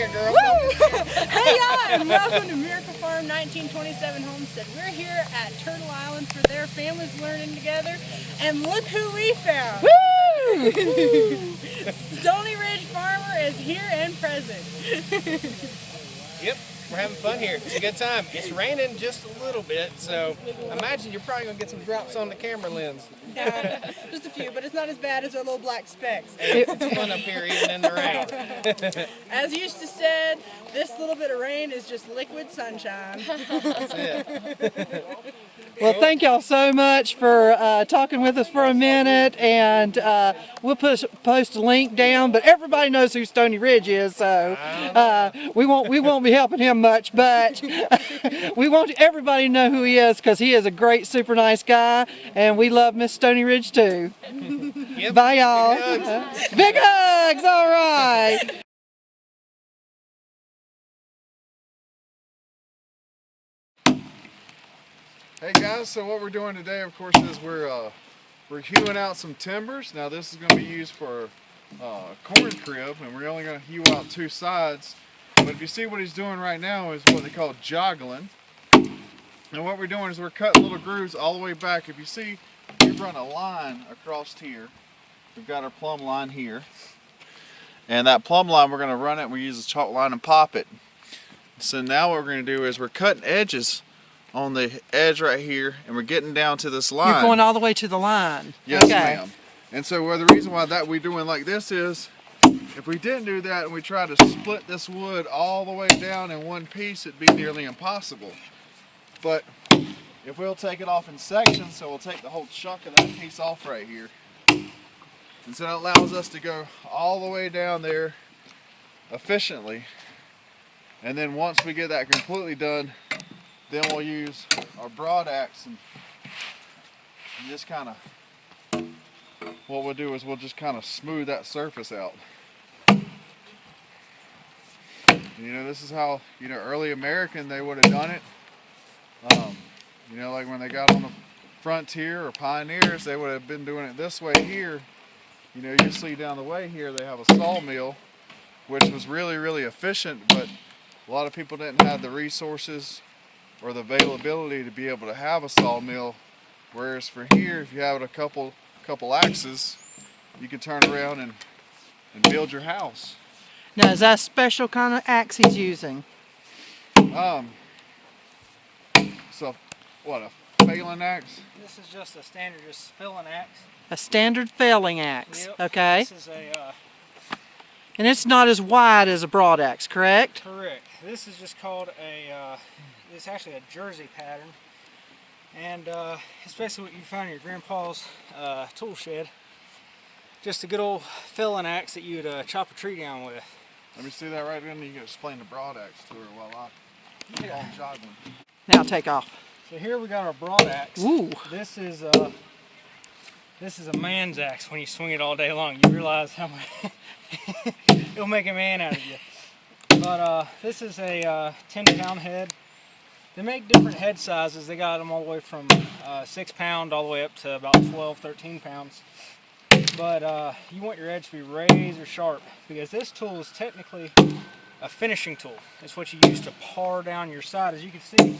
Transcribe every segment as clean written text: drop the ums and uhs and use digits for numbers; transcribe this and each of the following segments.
here, girl. Hey y'all, and welcome to Miracle Farm 1927 Homestead. We're here at Turtle Island for their families learning together, and look who we found. Woo! Stoney Ridge Farmer is here and present. Yep, we're having fun here. It's a good time. It's raining just a little bit, so imagine you're probably going to get some drops on the camera lens. Yeah, just a few, but it's not as bad as our little black specks. It's fun up here even in the rain. As Eustace said, this little bit of rain is just liquid sunshine. That's it. Well, thank y'all so much for talking with us for a minute, and we'll post a link down. But everybody knows who Stoney Ridge is, so we won't be helping him much. But we want everybody to know who he is because he is a great, super nice guy, and we love Miss Stoney Ridge too. Yep. Bye, y'all. Big hugs. Big hugs. All right. Hey guys, so what we're doing today, of course, is we're hewing out some timbers. Now this is going to be used for a corn crib, and we're only going to hew out two sides. But if you see what he's doing right now is what they call joggling. And what we're doing is we're cutting little grooves all the way back. If you see, we run a line across here. We've got our plumb line here. And that plumb line, we're going to run it, and we use a chalk line and pop it. So now what we're going to do is we're cutting edges on the edge right here, and we're getting down to this line. You're going all the way to the line. Yes, okay. ma'am. And so the reason why that we're doing like this is, if we didn't do that and we tried to split this wood all the way down in one piece, it'd be nearly impossible. But if we'll take it off in sections, so we'll take the whole chunk of that piece off right here. And so that allows us to go all the way down there efficiently. And then once we get that completely done, then we'll use our broad axe and just kind of, what we'll do is we'll just kind of smooth that surface out. You know, this is how, you know, early American, they would have done it. You know, like when they got on the frontier or pioneers, they would have been doing it this way here. You know, you see down the way here, they have a sawmill, which was really, really efficient, but a lot of people didn't have the resources or the availability to be able to have a sawmill. Whereas for here, if you have a couple axes, you can turn around and build your house. Now, is that a special kind of axe he's using? So, what, a Phelan axe? This is just a standard, just filling axe. A standard felling axe. Yep. Okay. This is a And it's not as wide as a broad axe, correct? correct. This is just called a. It's actually a jersey pattern, and it's basically what you find in your grandpa's tool shed. Just a good old felling axe that you would chop a tree down with. Let me see that right then. You can explain the broad axe to her while I keep on joggling. Now take off. So here we got our broad axe. Ooh. This is a man's axe. When you swing it all day long, you realize how much it'll make a man out of you. But this is a 10-pound head. They make different head sizes. They got them all the way from 6 pound all the way up to about 12, 13 pounds. But you want your edge to be razor sharp because this tool is technically a finishing tool. It's what you use to par down your side. As you can see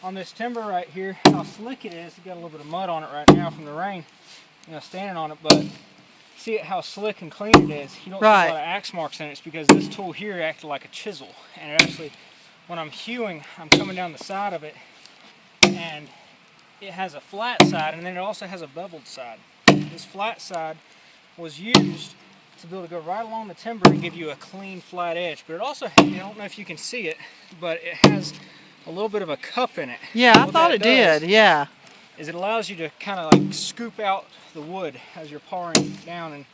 on this timber right here, how slick it is. It's got a little bit of mud on it right now from the rain, you know, standing on it. But see it how slick and clean it is. You don't see a lot of axe marks in it. It's because this tool here acted like a chisel, and it actually, when I'm hewing, I'm coming down the side of it, and it has a flat side, and then it also has a beveled side. This flat side was used to be able to go right along the timber and give you a clean, flat edge. But it also, I don't know if you can see it, but it has a little bit of a cup in it. Yeah, I thought it did. Yeah. Is it allows you to kind of like scoop out the wood as you're paring down and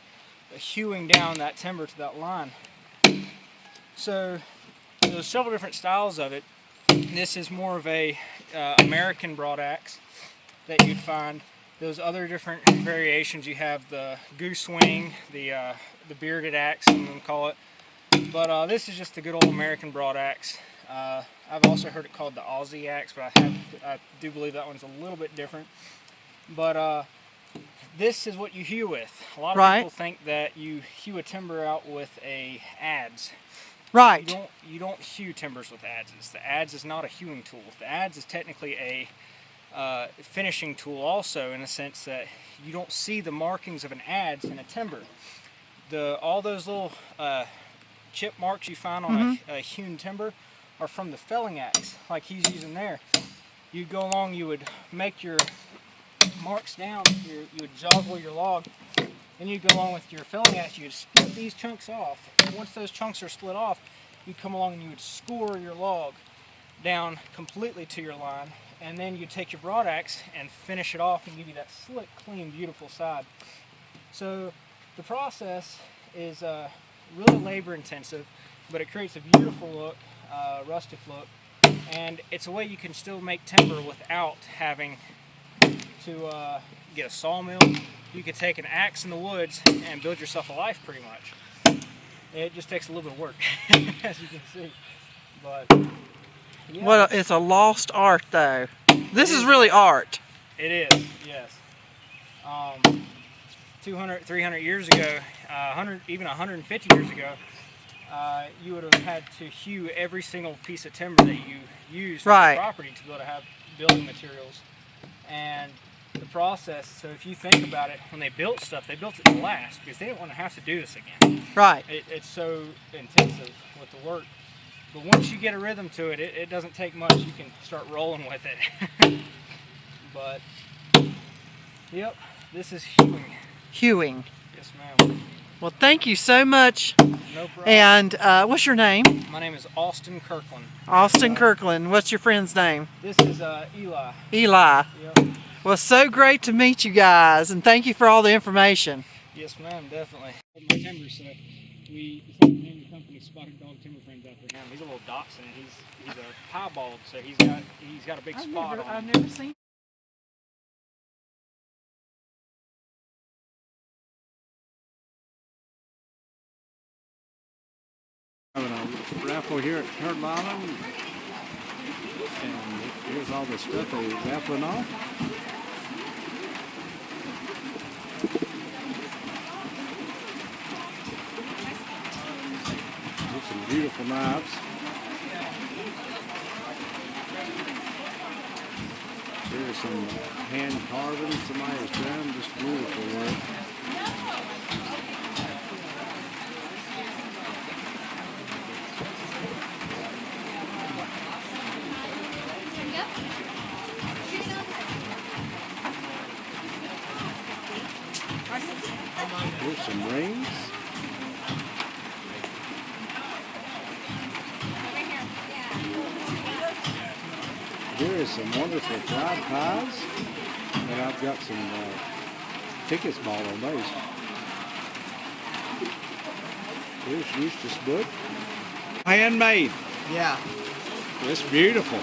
hewing down that timber to that line. So there's several different styles of it. This is more of a American broad axe that you'd find. Those other different variations, you have the goose wing, the bearded axe, some of them call it. But this is just a good old American broad axe. I've also heard it called the Aussie axe, but I do believe that one's a little bit different. But this is what you hew with. A lot of people think that you hew a timber out with a adze. Right. You don't hew timbers with adzes. The adze is not a hewing tool. The adze is technically a finishing tool also, in a sense that you don't see the markings of an adze in a timber. All those little chip marks you find on a hewn timber are from the felling axe, like he's using there. You'd go along, you would make your marks down, you would joggle your log, and you'd go along with your felling axe, you'd split these chunks off. Once those chunks are split off, you'd come along and you would score your log down completely to your line, and then you'd take your broad axe and finish it off and give you that slick, clean, beautiful side. So the process is really labor intensive, but it creates a beautiful look, rustic look, and it's a way you can still make timber without having to get a sawmill. You could take an axe in the woods and build yourself a life pretty much. It just takes a little bit of work, as you can see. But yeah. Well, it's a lost art though. This is really art. It is, yes. 200, 300 years ago, 100, even 150 years ago, you would have had to hew every single piece of timber that you used on the property to be able to have building materials. And the process, so if you think about it, when they built stuff, they built it to last because they didn't want to have to do this again. Right. It's so intensive with the work. But once you get a rhythm to it, it doesn't take much. You can start rolling with it. But, yep, this is hewing. Hewing. Yes, ma'am. Well, thank you so much. No problem. And what's your name? My name is Austin Kirkland. Austin Kirkland. What's your friend's name? This is Eli. Eli. Yep. Well, so great to meet you guys, and thank you for all the information. Yes, ma'am, definitely. My timber, so we decided to name the company Spotted Dog Timber Frames after him. He's a little dachshund. He's a piebald, so he's got a big spot on him. I've never seen. Having a raffle here at Turtle Island, and here's all the stuff they're raffling off. There's some beautiful knives. There's some hand carving somebody has done, just beautiful work. Here's some rings. Here is some wonderful fried pies, and I've got some tickets bought on those. Here's Eustace book. Handmade. Yeah. It's beautiful.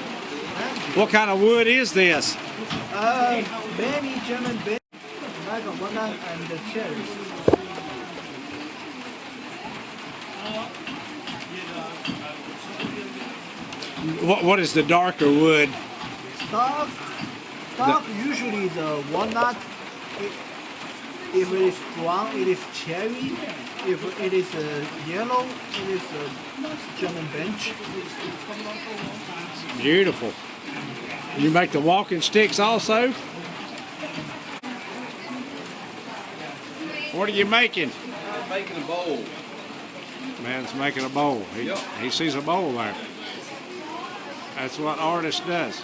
What kind of wood is this? Many German bed, like a walnut and the cherries. What is the darker wood? Dark usually the walnut. If it is brown, it is cherry. If it is yellow, it is German bench. Beautiful. You make the walking sticks also? What are you making? I'm making a bowl. Man's making a bowl. He sees a bowl there. That's what artist does.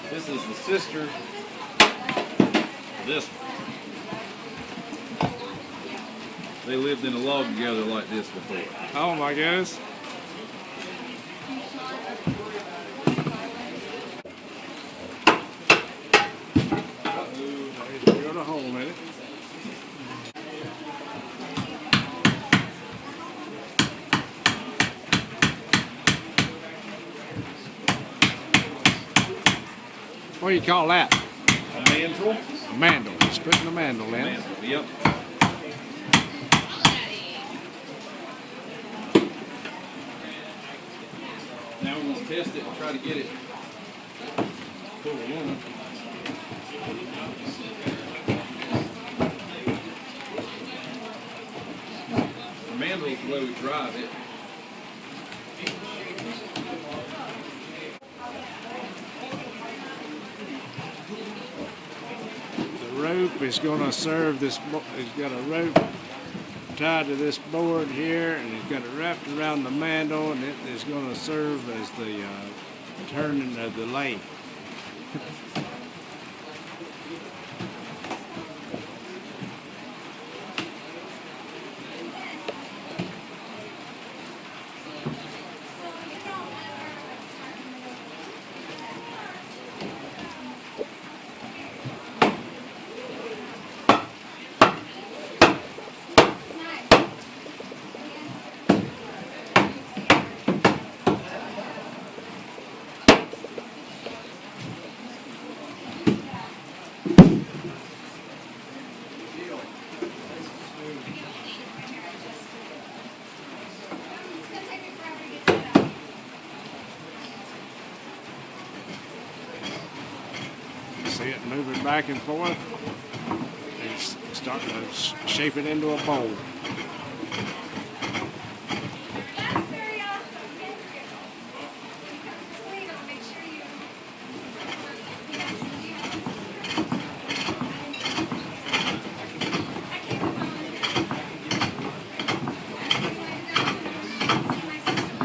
This is the sister of this one. They lived in a log together like this before. Oh my goodness. Drill a hole in it. What do you call that? A mandrel? A mandrel. He's putting the mandrel in. Mandrel, yep. Now we're going to test it and try to get it pull along. generally the way we drive it. The rope is going to serve this. It's got a rope tied to this board here, and it's got it wrapped around the mandle, and it is going to serve as the turning of the lathe. See it moving back and forth. It's starting to shape it into a bowl.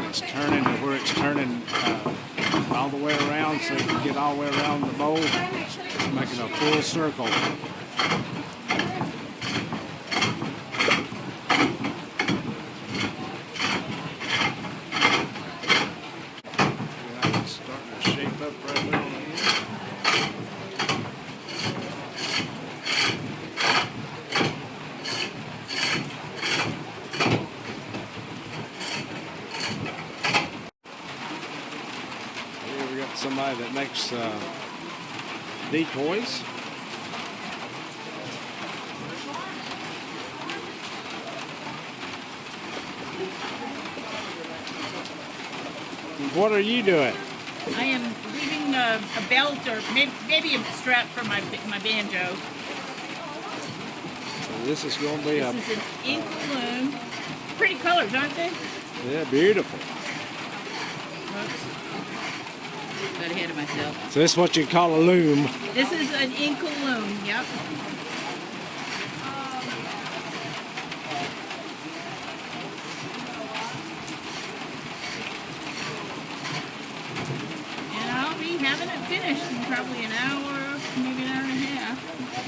It's turning to where it's turning all the way around, so you can get all the way around the bowl. It's making a full circle. Yeah, it's starting to shape up right there on the end. Here we got somebody that makes decoys. What are you doing? I am weaving a belt or maybe a strap for my banjo. So this is going to be a... This is an ink loom. Pretty colors, aren't they? Yeah, beautiful. Got ahead of myself. So this is what you call a loom. This is an ink loom, yep. And I'll be having it finished in probably an hour, maybe an hour and a half.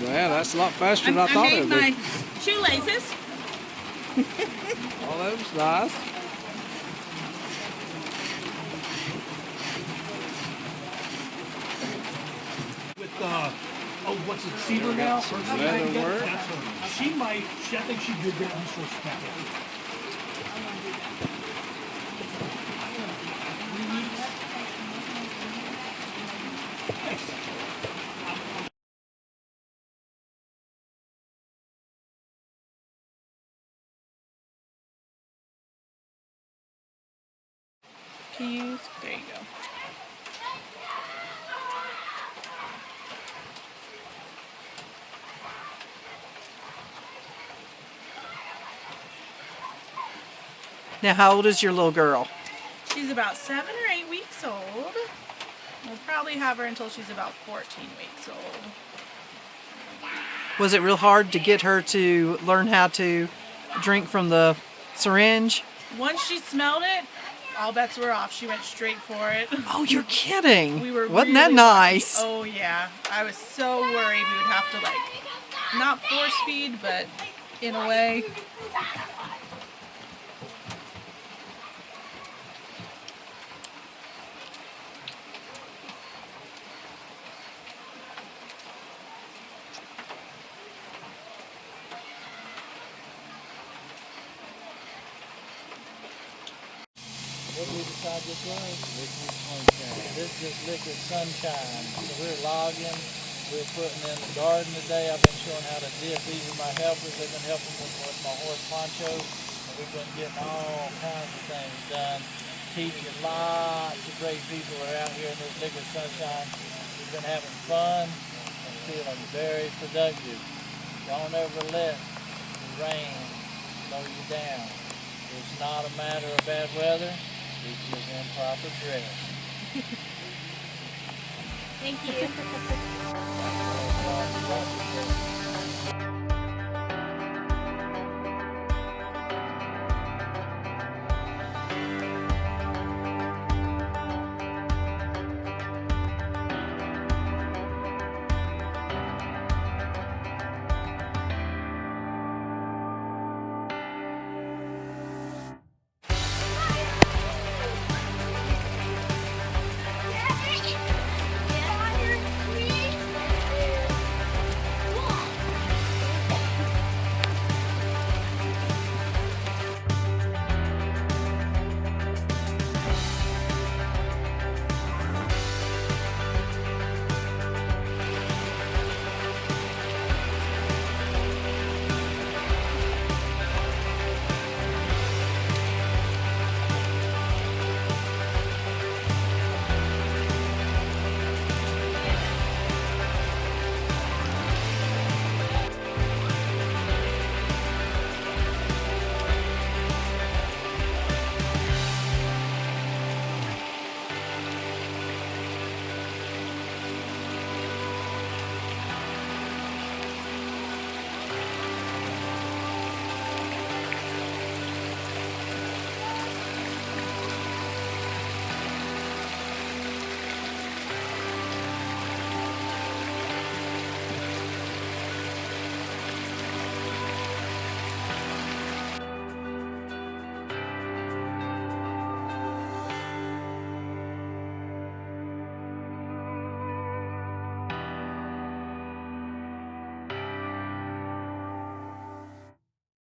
Yeah, that's a lot faster than I thought it would I made be. my shoelaces. Oh, that was nice. What's it, cedar now? Leather work. She might, I think she'd be a great resource to have. Keys, there you go. Now, how old is your little girl? She's about 7 or 8 weeks old. We'll probably have her until she's about 14 weeks old. Was it real hard to get her to learn how to drink from the syringe? Once she smelled it, all bets were off. She went straight for it. Oh, you're kidding. We were Wasn't that really nice? lucky. Oh yeah. I was so worried we would have to not force feed, but in a way. What do we decide this was? Liquid sunshine. This is liquid sunshine. So we're logging, we're putting in the garden today. I've been showing how to dip. These are my helpers. They've been helping with my horse poncho. And we've been getting all kinds of things done. Teaching lots of great people are out here in this liquid sunshine. We've been having fun and feeling very productive. Don't ever let the rain slow you down. not a matter of bad weather, it's just improper dress. Thank you.